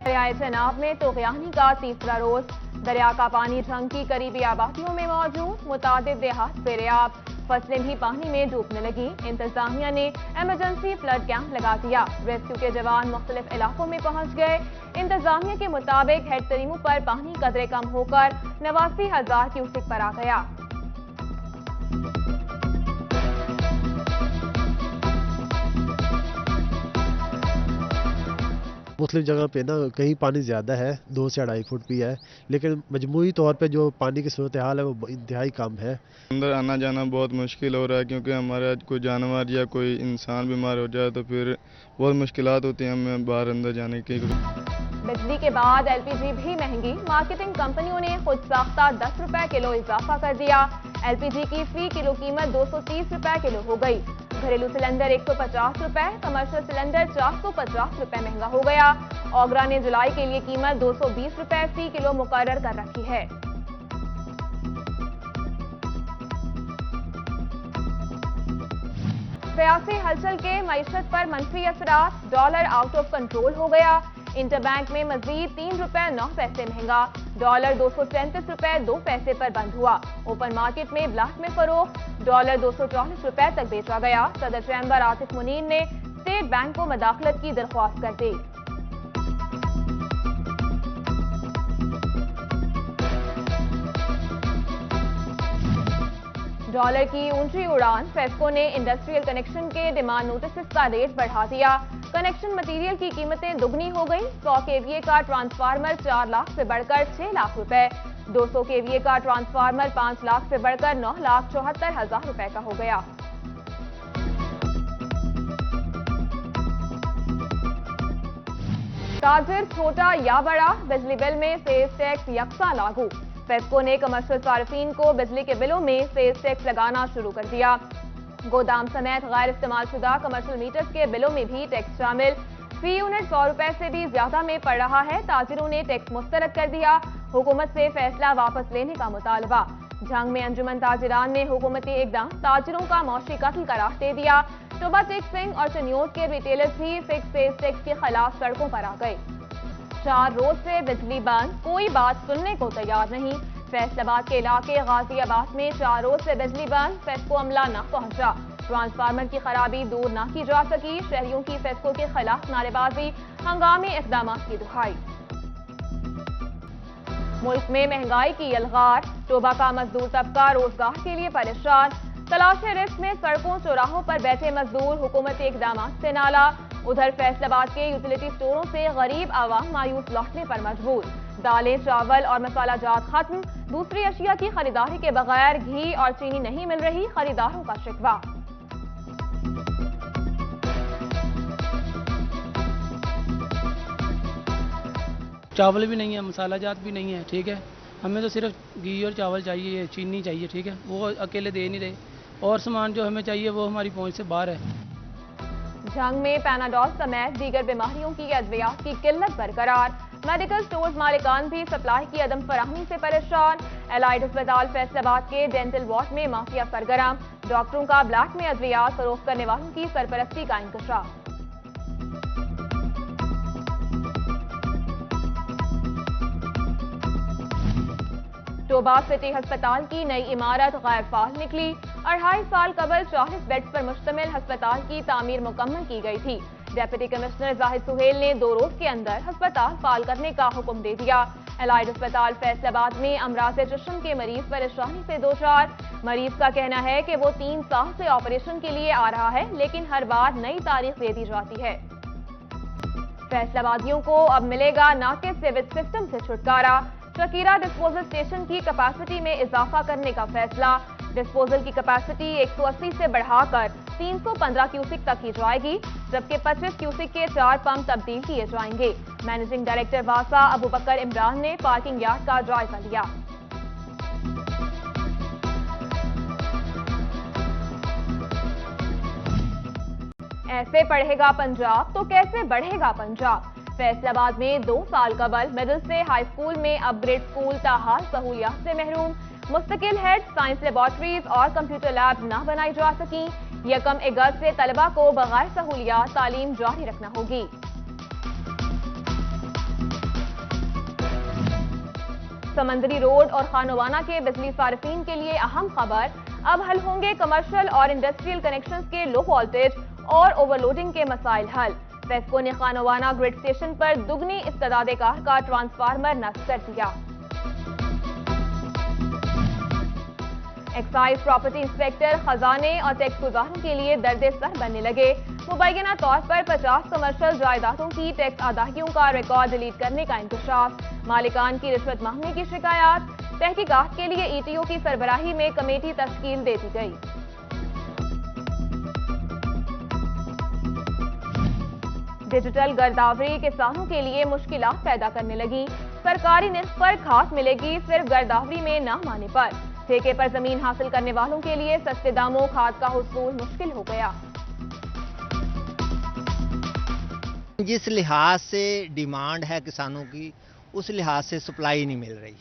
दरियाए चनाब में तूग़यानी का तीसरा रोज। दरिया का पानी झंग की करीबी आबादियों में मौजूद। मुतादिद देहात बेरियाब, फसलें भी पानी में डूबने लगी। इंतजामिया ने एमरजेंसी फ्लड कैंप लगा दिया। रेस्क्यू के जवान मुख्तलिफ इलाकों में पहुंच गए। इंतजामिया के मुताबिक हेड तरीमों पर पानी कदरे कम होकर 89,000 क्यूसेक पर आ गया। मुख्तलिफ जगह पे ना कहीं पानी ज़्यादा है, 2 से 2.5 फुट भी है, लेकिन मजमूई तौर पे जो पानी की सूरत हाल है वो इंतहाई कम है। अंदर आना जाना बहुत मुश्किल हो रहा है, क्योंकि हमारा कोई जानवर या कोई इंसान बीमार हो जाए तो फिर बहुत मुश्किलात होती हैं हमें बाहर अंदर जाने की। बिजली के बाद एलपीजी भी महंगी। मार्केटिंग कंपनियों ने खुद साख्ता 10 रुपए किलो इजाफा कर दिया। एलपीजी की फी किलो कीमत 230 रुपए किलो हो गई। घरेलू सिलेंडर 150 रुपए, कमर्शियल सिलेंडर 450 रुपए महंगा हो गया। ओगरा ने जुलाई के लिए कीमत 220 रुपए फी किलो मुकर्रर कर रखी है। सियासी हलचल के मईशत पर मंफी असरात। डॉलर आउट ऑफ कंट्रोल हो गया। इंटरबैंक में मजीद 3 रुपए 9 पैसे महंगा। डॉलर 237 रुपए 2 पैसे पर बंद हुआ। ओपन मार्केट में ब्लैक में फरोख्त। डॉलर 240 रुपए तक बेचा गया। सदर चैम्बर आतिफ मुनीर ने स्टेट बैंक को मदाखलत की दरख्वास्त कर दी। डॉलर की ऊंची उड़ान। फेस्को ने इंडस्ट्रियल कनेक्शन के डिमांड नोटिस का रेट बढ़ा दिया। कनेक्शन मटेरियल की कीमतें दुगनी हो गई। 100 केवीए का ट्रांसफार्मर 4 लाख से बढ़कर 6 लाख रुपए, 200 केवीए का ट्रांसफार्मर 5 लाख से बढ़कर 9,74,000 रुपए का हो गया। ताजिर छोटा या बड़ा, बिजली बिल में सेल्स टैक्स यकसा लागू। फेस्को ने कमर्शियल सार्फिन को बिजली के बिलों में सेल्स टैक्स लगाना शुरू कर दिया। गोदाम समेत गैर इस्तेमाल शुदा कमर्शियल मीटर्स के बिलों में भी टैक्स शामिल। फी यूनिट 100 रुपए से भी ज्यादा में पड़ रहा है। ताजिरों ने टैक्स मुस्तरद कर दिया। हुकूमत से फैसला वापस लेने का मुतालबा। जंग में अंजुमन ताजिरान ने हुकूमती इकदाम ताजिरों का मौशी कत्ल करार दे दिया। टोबा टेक्स सिंह और चनियोज के रिटेलर्स भी फिक्स सेल्स टैक्स के खिलाफ सड़कों पर आ गए। 4 रोज से बिजली बंद, कोई बात सुनने को तैयार नहीं। फैसलाबाद के इलाके गाजियाबाद में 4 रोज से बिजली बंद। फेस्को अमला न पहुंचा। ट्रांसफार्मर की खराबी दूर न की जा सकी। शहरियों की फेस्को के खिलाफ नारेबाजी, हंगामी इकदाम की दुहाई। मुल्क में महंगाई की यलगार। टोबा का मजदूर तबका रोजगार के लिए परेशान। तलाशे रिस्क में सड़कों चौराहों पर बैठे मजदूर हुकूमती इकदाम से नाला। उधर फैसलाबाद के यूटिलिटी स्टोरों से गरीब आवाम मायूस लौटने पर मजबूर। दालें, चावल और मसाला जात खत्म। दूसरी अशिया की खरीदारी के बगैर घी और चीनी नहीं मिल रही, खरीदारों का शिकवा। चावल भी नहीं है, मसाला जात भी नहीं है, ठीक है। हमें तो सिर्फ घी और चावल चाहिए, चीनी चाहिए, ठीक है। वो अकेले दे नहीं रहे, और सामान जो हमें चाहिए वो हमारी पहुंच से बाहर है। जंग में पैनाडोल समेत दीगर बीमारियों की अद्वियात की किल्लत बरकरार। मेडिकल स्टोर्स मालिकान भी सप्लाई की अदम फराहमी से परेशान। एलाइड अस्पताल फैसलाबाद के डेंटल वार्ड में माफिया सरगर्म। डॉक्टरों का ब्लैक में अद्वियात फरोख्त करने वालों की सरपरस्ती का इंकशाफ। टोबा सिटी अस्पताल की नई इमारत गैर फाल निकली। 2.5 साल कबल 40 बेड्स पर मुश्तमिल अस्पताल की तामीर मुकम्मल की गई थी। डेप्यूटी कमिश्नर जाहिद सुहेल ने 2 रोज के अंदर अस्पताल फाल करने का हुक्म दे दिया। एलाइड अस्पताल फैसलाबाद में अमराज चश्म के मरीज परेशानी से 2-4। मरीज का कहना है कि वो 3 साल से ऑपरेशन के लिए आ रहा है, लेकिन हर बार नई तारीख दे दी जाती है। फैसलाबादियों को अब मिलेगा नाकिस सिविज सिस्टम से छुटकारा। शकीरा डिस्पोजल स्टेशन की कैपेसिटी में इजाफा करने का फैसला। डिस्पोजल की कैपेसिटी 180 से बढ़ाकर 315 क्यूसिक तक की जाएगी, जबकि 25 क्यूसिक के 4 पंप तब्दील किए जाएंगे। मैनेजिंग डायरेक्टर वासा अबू बकर इमरान ने पार्किंग यार्ड का जायजा लिया। ऐसे पढ़ेगा पंजाब तो कैसे बढ़ेगा पंजाब। फैसलाबाद में 2 साल कबल मिडिल से हाई स्कूल में अपग्रेड स्कूल ताहाल सहूलियात से महरूम। मुस्तकिल हेड, साइंस लेबॉर्ट्रीज और कंप्यूटर लैब न बनाई जा सकी। 1 अगस्त से तलबा को बगैर सहूलियात तालीम जारी रखना होगी। سمندری روڈ اور خانوانہ کے بجلی صارفین کے لیے اہم خبر، اب حل ہوں گے کمرشل اور انڈسٹریل کنیکشنز کے لو وولٹیج اور اوور لوڈنگ کے مسائل حل۔ فیسکو نے خانوانہ گرڈ اسٹیشن پر دگنی استعداد کار کا ٹرانسفارمر نصب کر دیا۔ ایکسائز پراپرٹی انسپیکٹر خزانے اور ٹیکس گزاروں کے لیے درد سر بننے لگے۔ مبینہ طور پر 50 کمرشل جائیدادوں کی ٹیکس ادائیگیوں کا ریکارڈ ڈیلیٹ کرنے کا انکشاف، مالکان کی رشوت مانگنے کی شکایات، تحقیقات کے لیے ای ٹی او کی سربراہی میں کمیٹی تشکیل دے دی گئی۔ ڈیجیٹل گرداوری کسانوں کے لیے مشکلات پیدا کرنے لگی۔ سرکاری نرخ پر کھاد ملے گی صرف گرداوری میں نہ مانے پر۔ ٹھیکے پر زمین حاصل کرنے والوں کے لیے سستے داموں کھاد کا حصول مشکل ہو گیا۔ جس لحاظ سے ڈیمانڈ ہے کسانوں کی، اس لحاظ سے سپلائی نہیں مل رہی۔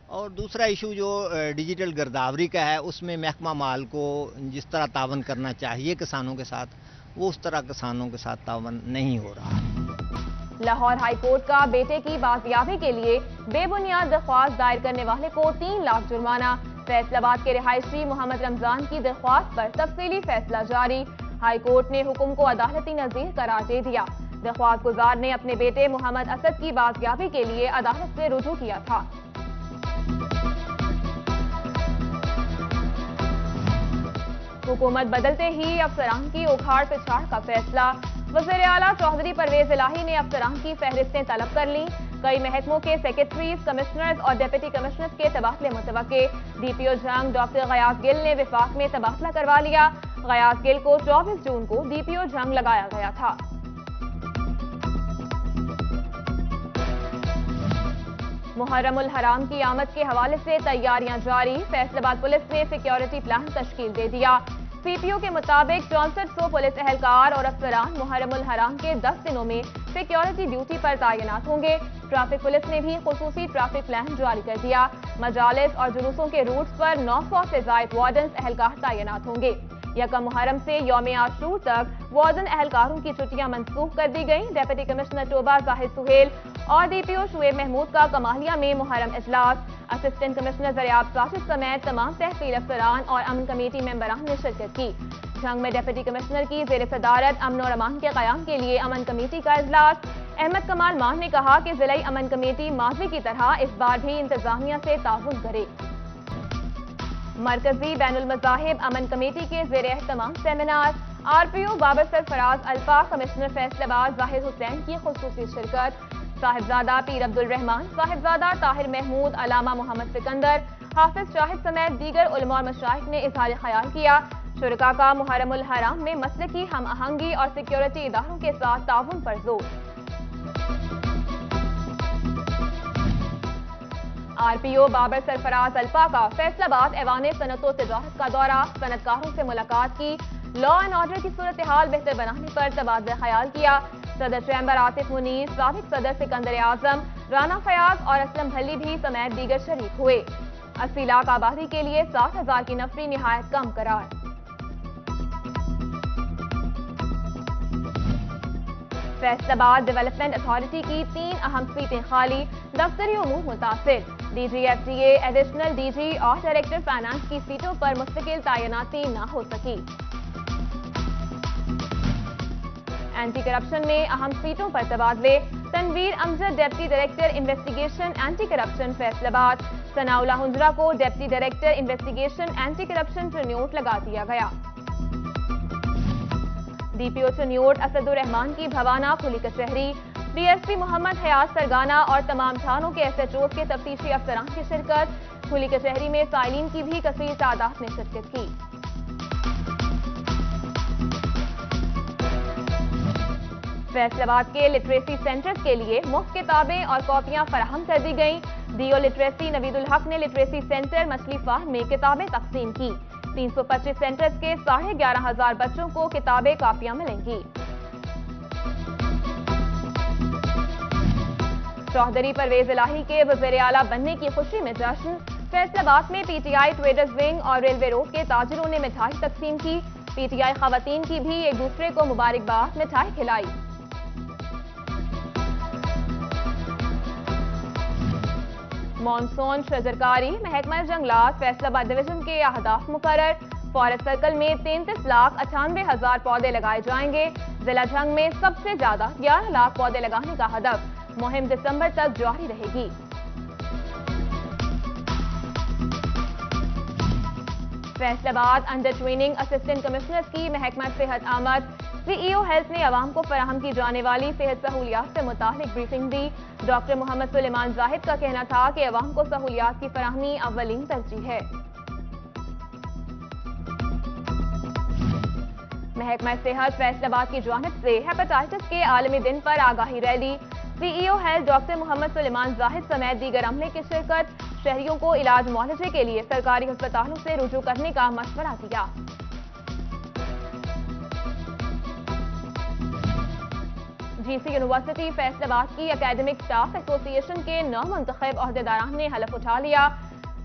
اور دوسرا ایشو جو ڈیجیٹل گرداوری کا ہے، اس میں محکمہ مال کو جس طرح تعاون کرنا چاہیے کسانوں کے ساتھ، وہ اس طرح کسانوں کے ساتھ تعاون نہیں ہو رہا۔ لاہور ہائی کورٹ کا بیٹے کی بازیابی کے لیے بے بنیاد درخواست دائر کرنے والے کو 3 لاکھ جرمانہ۔ فیصل آباد کے رہائشی محمد رمضان کی درخواست پر تفصیلی فیصلہ جاری۔ ہائی کورٹ نے حکم کو عدالتی نظیر قرار دے دیا۔ درخواست گزار نے اپنے بیٹے محمد اسد کی بازیابی کے لیے عدالت سے رجوع کیا تھا۔ حکومت بدلتے ہی افسران کی اکھاڑ پچھاڑ کا فیصلہ، وزیر اعلیٰ چودھری پرویز الہی نے افسران کی فہرستیں طلب کر لیں۔ کئی محکموں کے سیکرٹریز، کمشنرز اور ڈپٹی کمشنرز کے تبادلے متوقع۔ ڈی پی او جنگ ڈاکٹر غیاث گل نے وفاق میں تبادلہ کروا لیا۔ غیاث گل کو 24 جون کو ڈی پی او جنگ لگایا گیا تھا۔ محرم الحرام کی آمد کے حوالے سے تیاریاں جاری۔ فیصل آباد پولیس نے سیکیورٹی پلان تشکیل دے دیا۔ سی پی او کے مطابق 6400 پولیس اہلکار اور افسران محرم الحرام کے 10 دنوں میں سیکیورٹی ڈیوٹی پر تعینات ہوں گے۔ ٹریفک پولیس نے بھی خصوصی ٹریفک پلان جاری کر دیا۔ مجالس اور جلوسوں کے روٹس پر 900 سے زائد وارڈنز اہلکار تعینات ہوں گے۔ یکم محرم سے یوم عاشور تک وارڈن اہلکاروں کی چھٹیاں منسوخ کر دی گئیں۔ ڈپٹی کمشنر ٹوبہ زاہد سہیل اور ڈی پی او شعیب محمود کا کمالیہ میں محرم اجلاس۔ اسسٹنٹ کمشنر زریاب ساجد سمیت تمام تحصیل افسران اور امن کمیٹی ممبران نے شرکت کی۔ جنگ میں ڈپٹی کمشنر کی زیر صدارت امن اور امان کے قیام کے لیے امن کمیٹی کا اجلاس۔ احمد کمال مان نے کہا کہ ضلعی امن کمیٹی ماضی کی طرح اس بار بھی انتظامیہ سے تعاون کرے۔ مرکزی بین المذاہب امن کمیٹی کے زیر اہتمام سیمینار، آر پی او بابر سرفراز الفا، کمشنر فیصل آباد ظاہر حسین کی خصوصی شرکت۔ صاحبزادہ پیر عبد الرحمان، صاحبزادہ طاہر محمود، علامہ محمد سکندر، حافظ شاہد سمیت دیگر علماء اور مشائخ نے اظہار خیال کیا۔ شرکاء کا محرم الحرام میں مسلکی ہم آہنگی اور سیکیورٹی اداروں کے ساتھ تعاون پر زور۔ آر پی او بابر سرفراز الفا کا فیصل آباد ایوان صنعت و تجارت کا دورہ، صنعت کاروں سے ملاقات کی، لا اینڈ آرڈر کی صورتحال بہتر بنانے پر تبادلہ خیال کیا۔ صدر چیمبر آصف منیر، سابق صدر سکندر اعظم، رانا فیاض اور اسلم بھلی بھی سمیت دیگر شریک ہوئے۔ 80 لاکھ آبادی کے لیے 60,000 کی نفری نہایت کم قرار۔ فیصل آباد ڈیولپمنٹ اتھارٹی کی 3 اہم سیٹیں خالی، دفتری امور متاثر۔ D G F D A, additional D G اور ڈائریکٹر فائنانس کی سیٹوں پر مستقل تعیناتی نہ ہو سکی۔ اینٹی کرپشن میں اہم سیٹوں پر تبادلے، Tanveer Amjad deputy director investigation anti corruption Faisalabad, Sanaullah Hanjra کو deputy director investigation anti corruption Chiniot لگا دیا گیا۔ D P O Chiniot Asad ur Rehman کی بھوانہ کھلی کچہری، ڈی ایس پی محمد حیات سرگانہ اور تمام تھانوں کے ایس ایچ اوز کے تفتیشی افسران کی شرکت۔ کھلی کچہری میں سائلین کی بھی کثیر تعداد نے شرکت کی۔ فیصل آباد کے لٹریسی سینٹرز کے لیے مفت کتابیں اور کاپیاں فراہم کر دی گئیں۔ ڈی او لٹریسی نوید الحق نے لٹریسی سینٹر مچھلی فارم میں کتابیں تقسیم کی۔ 325 سینٹرز کے 11,500 بچوں کو کتابیں کاپیاں ملیں گی۔ چودھری پرویز الہی کے وزیر اعلیٰ بننے کی خوشی میں جشن۔ فیصل آباد میں P T I traders wing اور ریلوے روڈ کے تاجروں نے مٹھائی تقسیم کی۔ پی ٹی آئی خواتین کی بھی ایک دوسرے کو مبارکباد مٹھائی کھلائی۔ मॉनसून शजरकारी महकमा जंगलात फैसलाबाद डिवीजन के अहदाफ मुकर्रर। फॉरेस्ट सर्कल में 33,98,000 पौधे लगाए जाएंगे। जिला झंग में सबसे ज्यादा 11 लाख पौधे लगाने का हदफ। मुहिम दिसंबर तक जारी रहेगी। Faisalabad under training assistant commissioner की महकमा सेहत आमद। सीईओ हेल्थ ने अवाम को फराहम की जाने वाली सेहत सहूलियात से मुतालिक ब्रीफिंग दी। डॉक्टर मोहम्मद सुलेमान जाहिद का कहना था कि अवाम को सहूलियात की फराहमी अव्वलीन तरजीह है। महकमा सेहत फैसलाबाद की जानिब से हेपेटाइटिस के आलमी दिन पर आगाही रैली। CEO health doctor Mohammad Suleman Zahid समेत दीगर अमले की शिरकत। शहरियों को इलाज मुआलजे के लिए सरकारी अस्पतालों से रुजू करने का मशवरा दिया। जीसी यूनिवर्सिटी फैसलाबाद की एकेडमिक स्टाफ एसोसिएशन के नौमुंतखब अहदेदारान ने हलफ उठा लिया।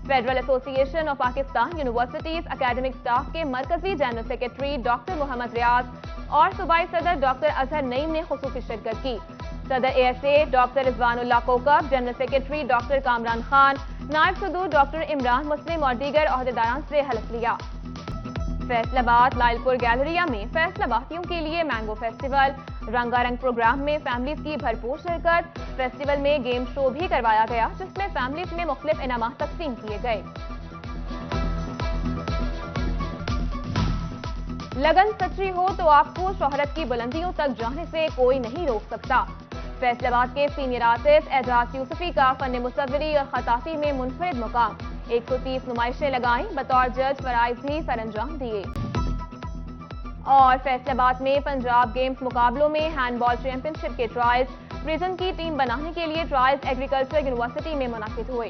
Federal association of Pakistan universities academic staff के मरकजी जनरल सेक्रेटरी डॉक्टर मोहम्मद रियाज और सूबाई सदर डॉक्टर अजहर नईम ने खुसूसी शिरकत की। सदर ASA doctor Rizwanullah Kokab, general secretary doctor Kamran Khan, नायब सदर डॉक्टर इमरान मुस्लिम और दीगर अहदेदारान से हलफ लिया। फैसलाबाद लालपुर गैलरिया में फैसलाबादियों के लिए मैंगो फेस्टिवल। रंगारंग प्रोग्राम में फैमिलीज की भरपूर शिरकत। फेस्टिवल में गेम शो भी करवाया गया जिसमें फैमिलीज में मुख्तलिफ इनामात तकसीम किए गए। लगन सच्ची हो तो आपको शोहरत की बुलंदियों तक जाने से कोई नहीं रोक सकता। फैसलाबाद के सीनियर आर्टिस्ट एजाज यूसुफी का फन मुसव्वरी और खताती में मुनफरिद मुकाम। 130 नुमाइशें लगाई, बतौर जज फराइज भी सरअंजाम दिए। और फैसलाबाद में पंजाब गेम्स मुकाबलों में हैंडबॉल चैंपियनशिप के ट्रायल्स। रीजन की टीम बनाने के लिए ट्रायल्स एग्रीकल्चर यूनिवर्सिटी में मुनाकिद हुए।